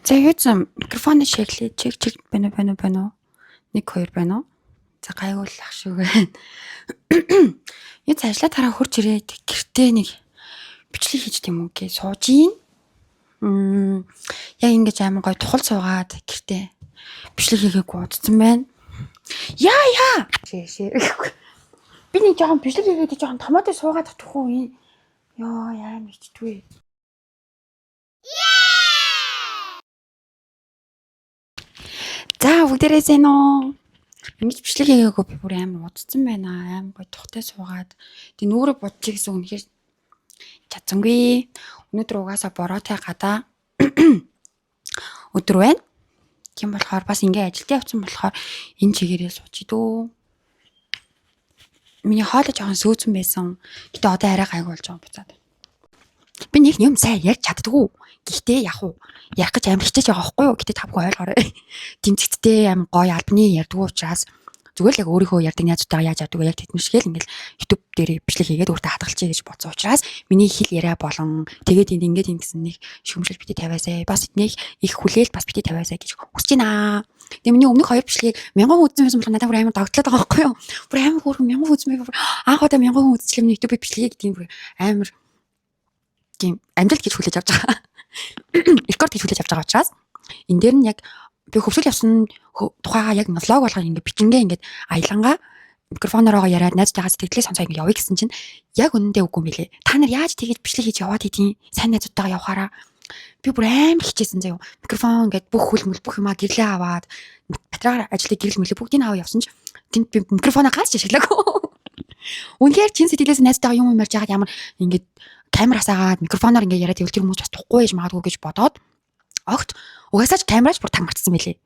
За юу ч микрофоны шиглээ чиг байна уу? 1 2 байна уу? За гайгуулах шүү байна. Юу цаашлаа тараа хурж ирээд гэртээ нэг бичлэг хийж тийм үү гээ сууж ийн. Яг ингэж амар гой тухал суугаад гэртээ бичлэг хийгээгүй удсан байна. Яа. Би нэг жоохон бичлэг хийгээд жоохон томоотой суугаад тахтахгүй юм. Йоо яа мэдтгүй. За бүгдээрээ нөө. Ингэж бичлэг хийгээгүй би бүр амар удсан байна. Амар гой тухтай суугаад. Тэг нүрэ бодчих гэсэн үнэхээр чадсангүй. Өнөөдөр угаасаа бороотой гадаа өдөр байна. Тийм болохоор бас ингээ ажилдаа явсан болохоор энэ чигээрээ сууж идөө. Миний хоолой жоохон сөөцөн байсан. Гэтэ одоо арай гайг болж байгаа буцаад. Би нэг юм сайн ярьж чаддгүй. Гэхдээ яг уу ярих гэж амар хичээж байгаа байхгүй юу? Гэтэ тавгүй ойлгоорой. Тэмцэгтдээ амар гоё албаны ярьдгүй учраас зүгээр л яг өөрийнхөө ярьдаг найзуудтайгаа яаж яддаг яг тэдэн шиг л ингээл YouTube дээр бичлэг хийгээд өөртөө хадгалчихъя гэж бодсон учраас миний хэл яриа болон тэгээд энд ингээд ингэсэн нэг шүмжил бити тавиасаа бас эднийх их хүлээл бас бити тавиасаа гэж хүсэж байна. Тэгээ миний өмнөх 2 бичлэгийг 1000 үзсэн байсан болохоор надад бүр амар догтлоод байгаа байхгүй юу? Бүр амар хөөрхөн 1000 үзмээ бүр анх удаа 1000 үзчихлээ миний YouTube бичлэгийг тийм бүр амар тийм амжилт гэж хүлээж авч байгаа. Рекорд гэж хүлээж авч байгаа учраас энэ дээр нь яг би хөвсөл явсан тухайгаа яг влог болгоо ингээд бичингээ ингээд аялангаа микрофонороо яриад найзтайгаа сэтгэлээ сонсоо ингээд явъя гэсэн чинь яг үнэндээ үгүй мэлээ. Та нар яаж тэгэж бичлэг хийж яваад идیں۔ Сайн найзуудтайгаа явахаараа би бүр амар хичээсэн заяа. Микрофон ингээд бүх хүлмэл бүх юмаа гэрлээ аваад батрагаар ажлыг гэрэл мэлээ бүгдийг аваа явсан чинь тэнд би микрофоноо гач ашиглаагүй. Үнэхээр чин сэтгэлээс найзтайгаа юм ярьж байгаад ямар ингээд камераас агаад микрофоноор ингээд яриад ивэл тэр хүмүүс бас тухгүй байж магадгүй гэж бодоод огт угаасаа ч камераач бүр таг мартсан байлээ.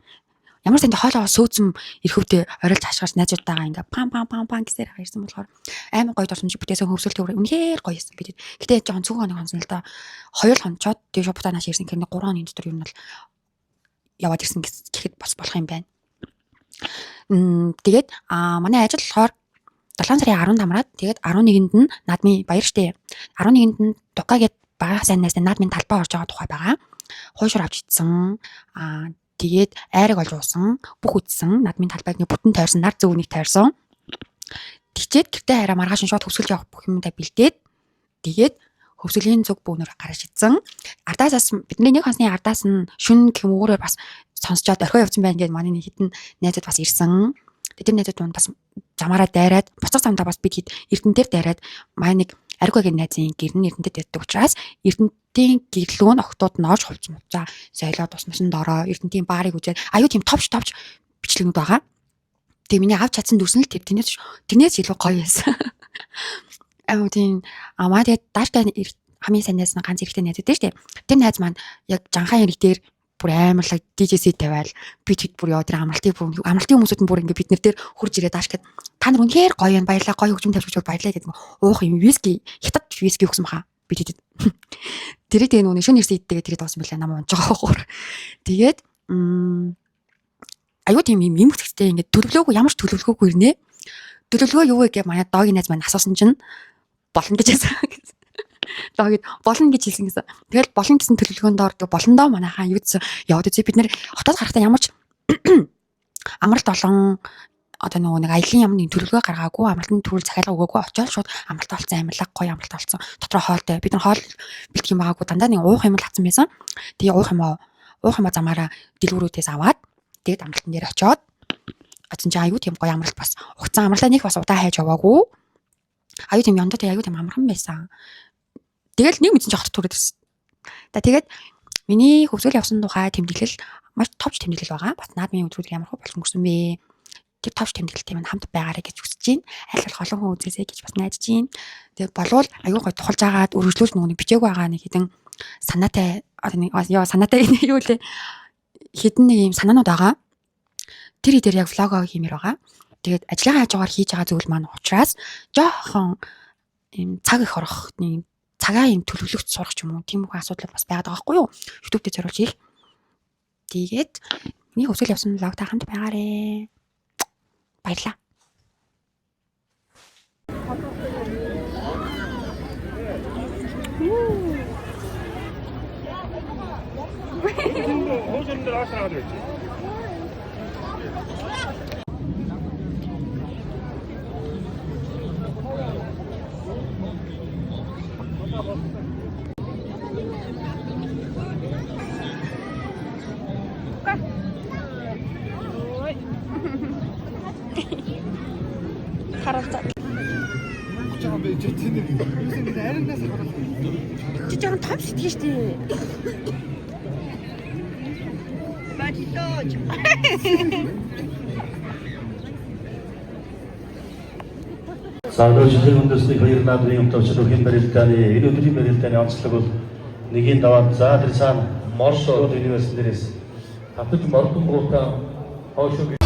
Ямар санд хоолоо сөөцөн ирэхүүтээ орилж хашгирч найзуудтайгаа ингээ пам гэсээр хайрсан болохоор амар гоё дурсамж бүтээсэн хөвсөлт үнэхээр гоё юмсан бидэд. Гэтэ жоохон цүг хоног онсон л да. 2 хонцоод тэгээ шопутанаас ирсэн хэрнээ 3 хоногийн дотор юм бол яваад ирсэн гэхэд бас болох юм байна. Тэгээд манай ажил болохоор 7 сарын 15-аад тэгээд 11-нд нь наадмын баяр штэ. 11-нд нь Дука гээд бага сайнаас наадмын талбай орж байгаа тухай байгаа. Хойшор авч идсэн. Тэгээд айраг олж уусан, бүх үтсэн, надмын талбайг нэг бүтэн тойрсон, нар зүүнийг тойрсон. Тэгчээд гэртээ хараа маргааш нь шууд хөвсгөл явах бүх юмдаа бэлдээд тэгээд хөвсгөлийн зүг бөөнөр гараж идсэн. Ардаасаас бидний нэг хонсны ардаас нь шүн гэх юм өөрөөр бас сонсчоод орхио явсан байна гэдээ манай нэг хитэн найзууд бас ирсэн. Тэр найзууд манд бас замаараа дайраад буцах замдаа бас бид хэд Эрдэнэтээр дайраад манай нэг Аргогийн найзын гэр нь Эрдэнэтэд байдаг учраас Эрдэнэтийн гэрлөө нь октод нооч хувцсан. За соёлоо тусмасан дороо Эрдэнэтийн баарыг үзээд аюу тийм товч бичлэгнүүд байгаа. Тэгээ миний авч чадсан дүрсэн л тэрнээс илүү гоё байсан. Аюу тийм амаа тэгээ дааштай хамгийн сайн найз нь ганц эрэгтэй найз үүдээ штэ. Тэр найз маань яг жанхаа яриг дээр бүр амарлаг DJC тавиал би тэд бүр яа тэр амралтын хүмүүсүүд нь бүр ингээ бид нар дээр хурж ирээд даашгаад та нар үнэхээр гоё юм баярлаа гоё хөгжим тавьж баярлаа гэдэг уух юм виски хятад виски өгсөн баха би тэд тэрийг тэгээ нүг шөнө ирсэн идтэйгээ тэгээд тоосон байлаа нам унж байгаа хоор тэгээд аюу тийм юм хөтгчтэй ингээ төлөвлөөгүй ямар ч төлөвлөгөөгүй ирнэ төлөвлөгөө юу вэ гэж манай доогийн найз маань асуусан чинь болно гэж хэлсэн. Доод болно гэж хэлсэн гэсэн. Тэгэл болно гэсэн төлөвлөгөөнд доор болондоо манайхаа юу гэсэн яваад үзье бид нэр хотод гарахтаа ямар ч амралт олон одоо нэг аялын юмны төлөвлөгөө гаргаагүй амралтын төрөл захиалга өгөөгүй очоод шууд амралт олцсон амарлаг гоё амралт олцсон. Дотроо хоолтой бид нар хоол бэлтгэх юм байгаагүй дандаа нэг уух юм л хатсан байсан. Тэгээ уух юм замаараа дэлгүүрүүдээс аваад тэгээд амралтын дээр очоод очсон чи аюу тийм гоё амралт бас угцсан амралтаа нэг бас удаа хайж яваагүй. Аюу тийм яндаатай аюу тийм амархан байсан. Тэгэл нэг мэдсэн жохот төрөд ирсэн. Тэгээд миний хөвсгөл явсан тухай тэмдэглэл маш товч тэмдэглэл байгаа. Бас наадмын өдрүүд ямар хөө болох өнгөрсөн бэ? Тэр товч тэмдэглэлтэй минь хамт байгаарэ гэж хүсэж байна. Аль болох олон хүн үзээсэй гэж бас найдаж байна. Тэгээд болвол аюу гой тухалж агаад өргөжлүүлж нөгөө бичээг байгаа нэг хідэн санаатай санаатай юу лээ хідэн нэг юм санаанууд байгаа. Тэр дээр яг влог хиймээр байгаа. Тэгээд ажлынхаа хажуугаар хийж байгаа зүйл маань учраас жоохон юм цаг их орох нэг цагаа юм төлөвлөгч сурах ч юм уу тийм их асуудал бас байгаад байгаа байхгүй юу? YouTube дээр зориулж хийх. Тэгээд миний хөвсгөл явсан влогтай хамт байгаарэ. Баярлаа. önünde daha sana kadar edecek. Харалцаа. Жаахан байж тийм нэг. Юусэн би хайрнаас хараад. Чи жоохон том сэтгэж штий. Бачитооч. За өнөөдөр жилийн үндэсний хоёр наадмын төвчд өрхийн барилдааны энэ өдрийн барилдааны онцлог бол нэгийн даваад за тэр цаана Моршо университетээс татаж мордон гуутаа хоошоо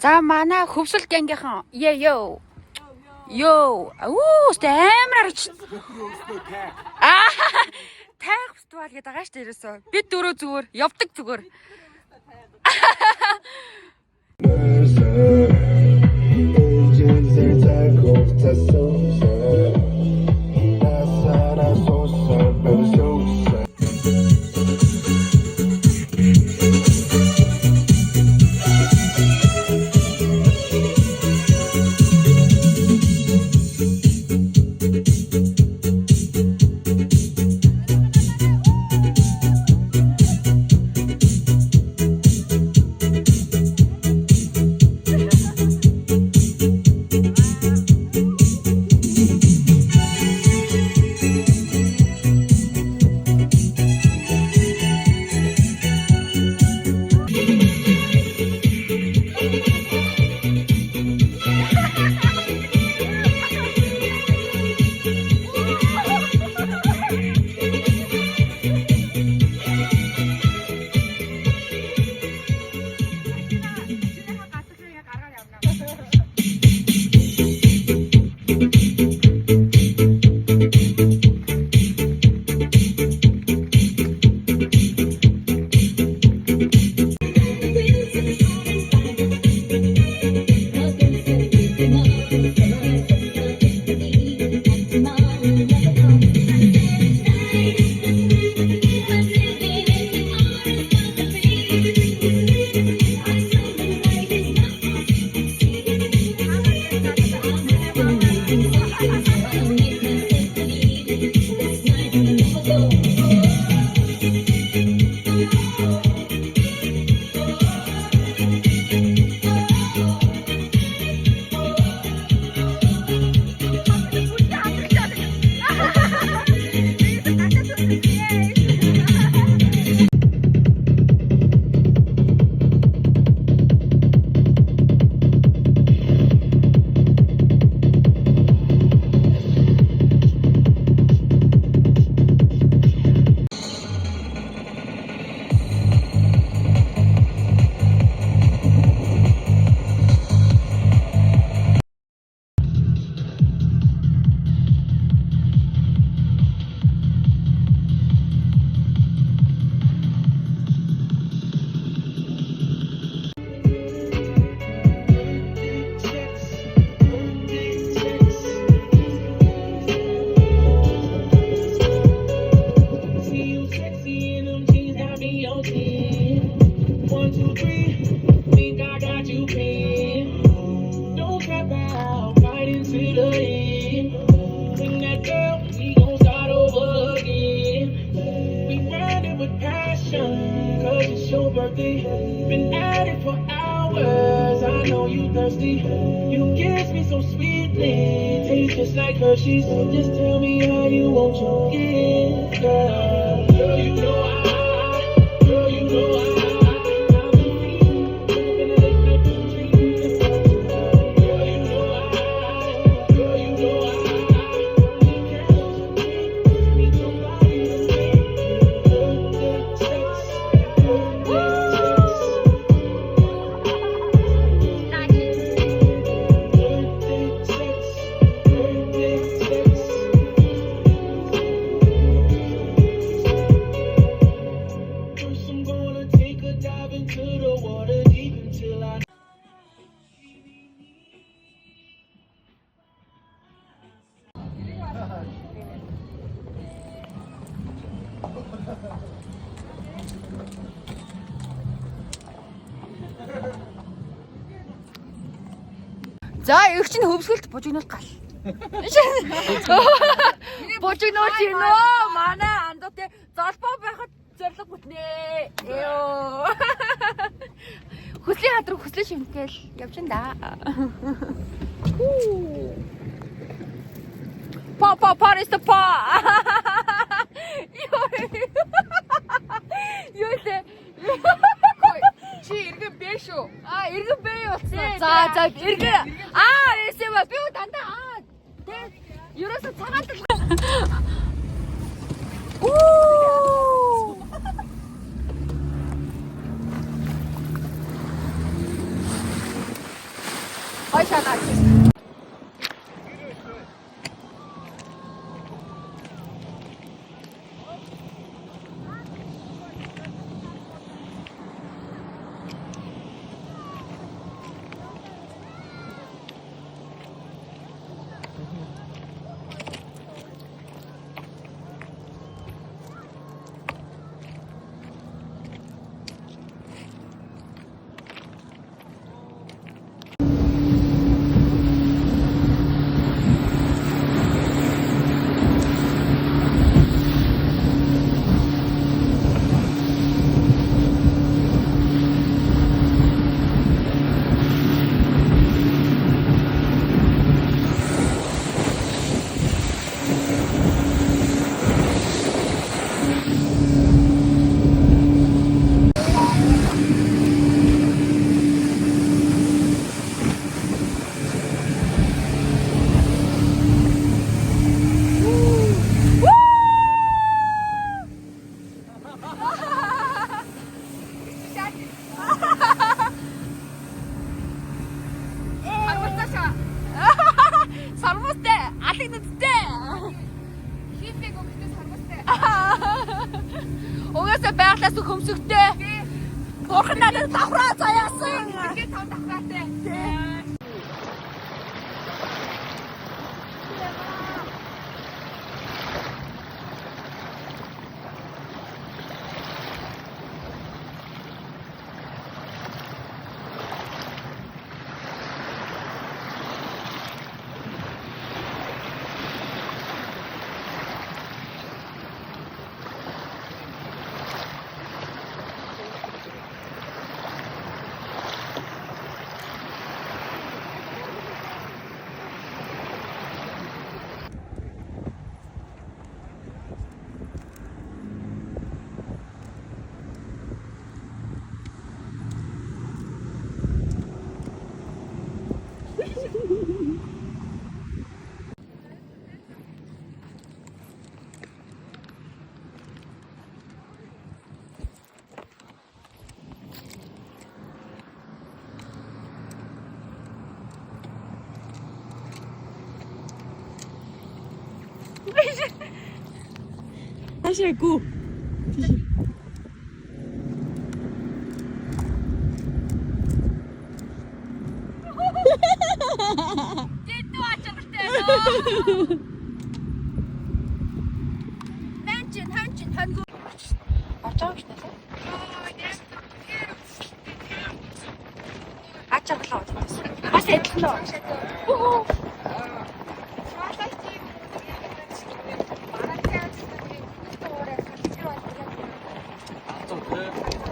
За манай хөвсөл гангийнхан ёо. Ёо. Амар арч. Тайх фестивал гэдэг байгаа шүү дээ ерөөсөө. Бид дөрөв зүгээр явдаг зүгээр. 1, 2, 3, think I got you pinned. Don't cap out, fight into the end. Bring that girl, we gon' start over again. We grind it with passion, cause it's your birthday. Been at it for hours, I know you thirsty. You kiss me so sweetly, tastes just like Hershey's. Just tell me how you want your kiss, girl. Girl, you know I, girl, you know I. First I'm gonna take a dive into the water deep until I За эгч нь хөвсгөлт бужигнуул гал. Бужигнуул чинь нөө манай андуу те золбоо байхад зориг бүтнэ. Ёо. Хүслийн хадруу хүслээ шимтэл явж да. Па париста па. Юу лээ. Чи иргэн бэ шүү. Иргэн бэ болсон. За иргэн. Эсэв би дандаа тэг ерөөсө цагаат л. Оо. Ой шанаа. Угаасаа байглаас хөмсөгтэй. Бурхан надад давхраа заяасан. Тэгээд тав давхраатай. 다시 고. Дэд очогтой. Ханчин хангу. Очоо гэж нэлээ. чаглаа бодож байна. Бас адилхан доо.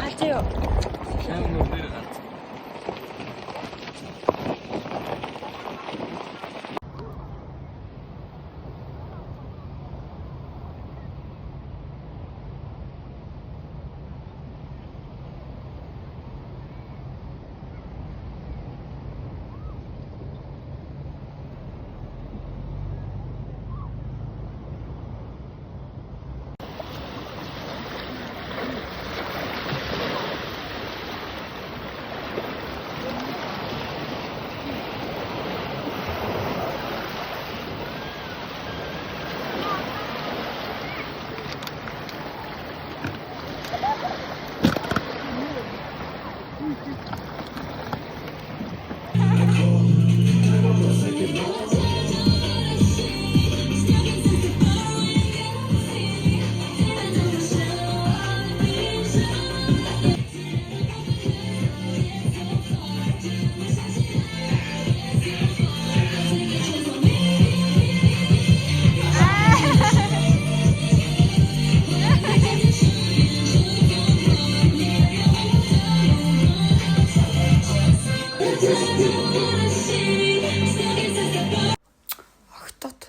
Ачаа. Огтод.